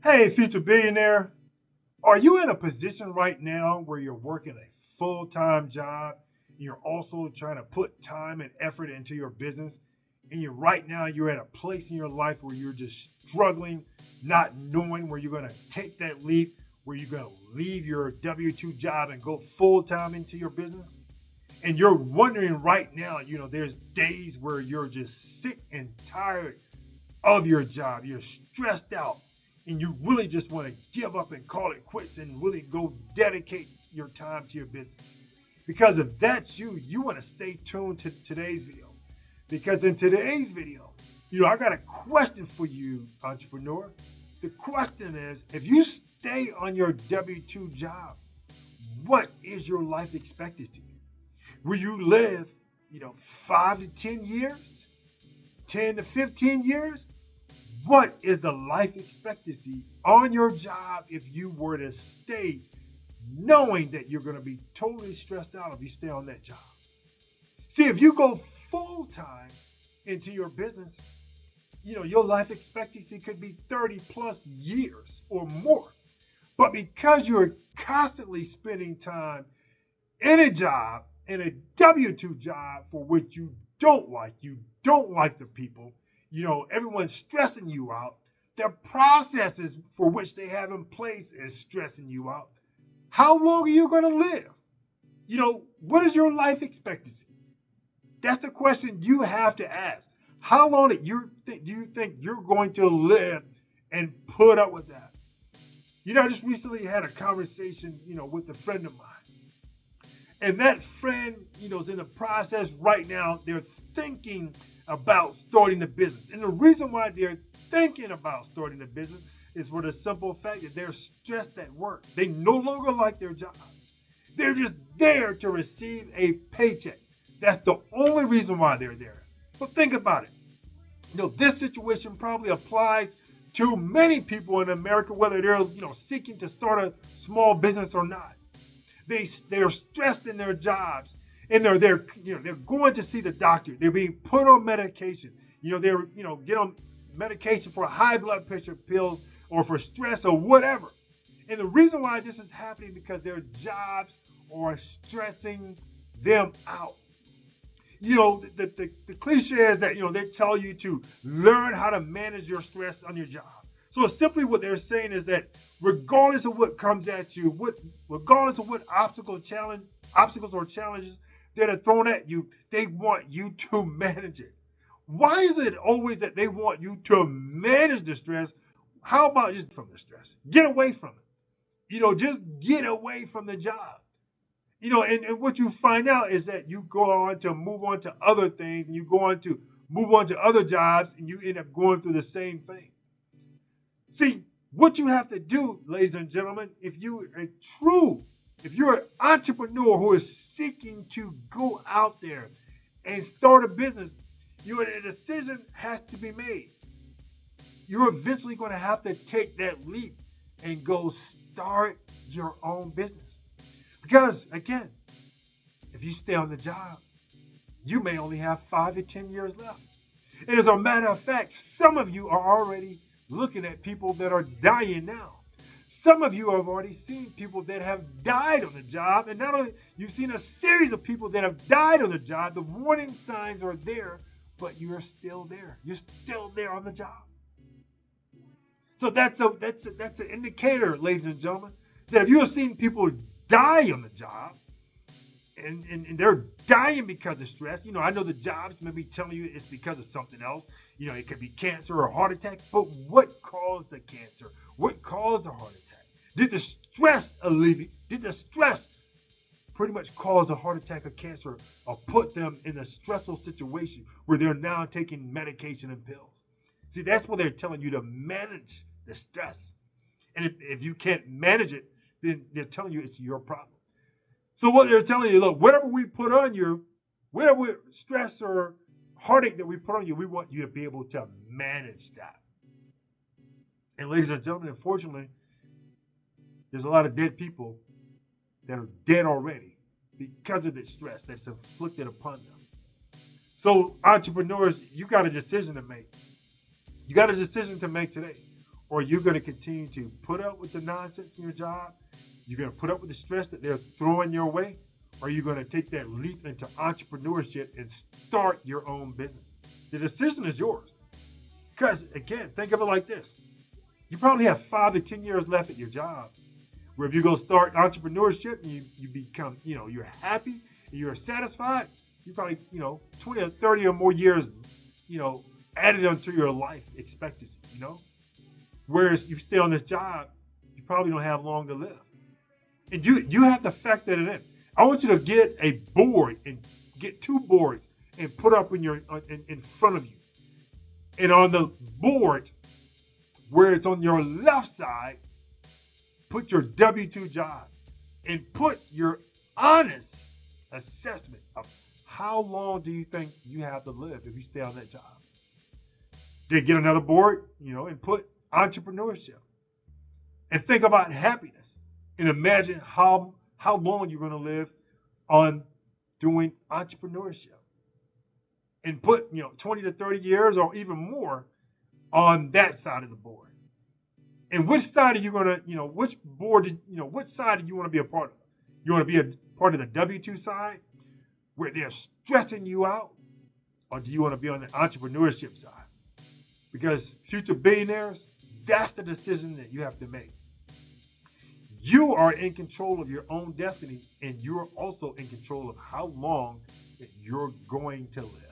Hey, future billionaire, are you in a position right now where you're working a full time job and you're also trying to put time and effort into your business? And you're at a place in your life where you're just struggling, not knowing where you're going to take that leap, where you're going to leave your W 2 job and go full time into your business? And you're wondering right now, there's days where you're just sick and tired of your job. You're stressed out and you really just want to give up and call it quits and really go dedicate your time to your business. Because if that's you, you want to stay tuned to today's video. Because in today's video, I got a question for you, entrepreneur. The question is, if you stay on your W 2 job, what is your life expectancy? Will you live, 5 to 10 years, 10 to 15 years? What is the life expectancy on your job if you were to stay knowing that you're going to be totally stressed out if you stay on that job? See, if you go full time into your business, your life expectancy could be 30 plus years or more. But because you're constantly spending time in a job, in a W 2 job for which you don't like the people, everyone's stressing you out. The processes for which they have in place is stressing you out. How long are you going to live? What is your life expectancy? That's the question you have to ask. How long do you think you're going to live and put up with that? I just recently had a conversation, with a friend of mine. And that friend, is in the process right now. They're thinking about starting a business. And the reason why they're thinking about starting a business is for the simple fact that they're stressed at work. They no longer like their jobs. They're just there to receive a paycheck. That's the only reason why they're there. But think about it. This situation probably applies to many people in America, whether they're, seeking to start a small business or not. They're stressed in their jobs, and they're going to see the doctor. They're being put on medication. They're get on medication for high blood pressure pills or for stress or whatever. And the reason why this is happening because their jobs are stressing them out. The cliche is that they tell you to learn how to manage your stress on your job. So simply what they're saying is that regardless of what comes at you, regardless of what obstacles or challenges that are thrown at you, they want you to manage it. Why is it always that they want you to manage the stress? How about just from the stress? Get away from it. Just get away from the job. And what you find out is that you go on to move on to other things and you go on to move on to other jobs and you end up going through the same thing. See, what you have to do, ladies and gentlemen, if you're an entrepreneur who is seeking to go out there and start a business, a decision has to be made. You're eventually going to have to take that leap and go start your own business. Because, again, if you stay on the job, you may only have 5 to 10 years left. And as a matter of fact, some of you are already looking at people that are dying now. Some of you have already seen people that have died on the job. And not only you've seen a series of people that have died on the job, the warning signs are there, but you're still there. You're still there on the job. So that's an indicator, ladies and gentlemen, that if you have seen people die on the job and they're dying because of stress, I know the jobs may be telling you it's because of something else. It could be cancer or a heart attack, but what caused the cancer? What caused the heart attack? Did the stress pretty much cause a heart attack or cancer or put them in a stressful situation where they're now taking medication and pills? See, that's what they're telling you, to manage the stress. And if you can't manage it, then they're telling you it's your problem. So what they're telling you, look, whatever we put on you, whatever stress or heartache that we put on you, we want you to be able to manage that. And ladies and gentlemen, unfortunately, there's a lot of dead people that are dead already because of the stress that's inflicted upon them. So entrepreneurs, you got a decision to make. You got a decision to make today. Or are you going to continue to put up with the nonsense in your job? You're going to put up with the stress that they're throwing your way? Or are you going to take that leap into entrepreneurship and start your own business? The decision is yours. Because, again, think of it like this. You probably have 5 to 10 years left at your job, where if you go start entrepreneurship and you become, you're happy and you're satisfied, you probably, 20 or 30 or more years, added onto your life expectancy, Whereas you stay on this job, you probably don't have long to live. And you have to factor it in. I want you to get a board and get 2 boards and put up in front of you. And on the board, where it's on your left side, put your W-2 job and put your honest assessment of how long do you think you have to live if you stay on that job. Then get another board, and put entrepreneurship. And think about happiness. And imagine how long you're going to live on doing entrepreneurship. And put, 20 to 30 years or even more on that side of the board. And which side are you going to, which board, which side do you want to be a part of? You want to be a part of the W-2 side where they're stressing you out? Or do you want to be on the entrepreneurship side? Because future billionaires, that's the decision that you have to make. You are in control of your own destiny, and you're also in control of how long that you're going to live.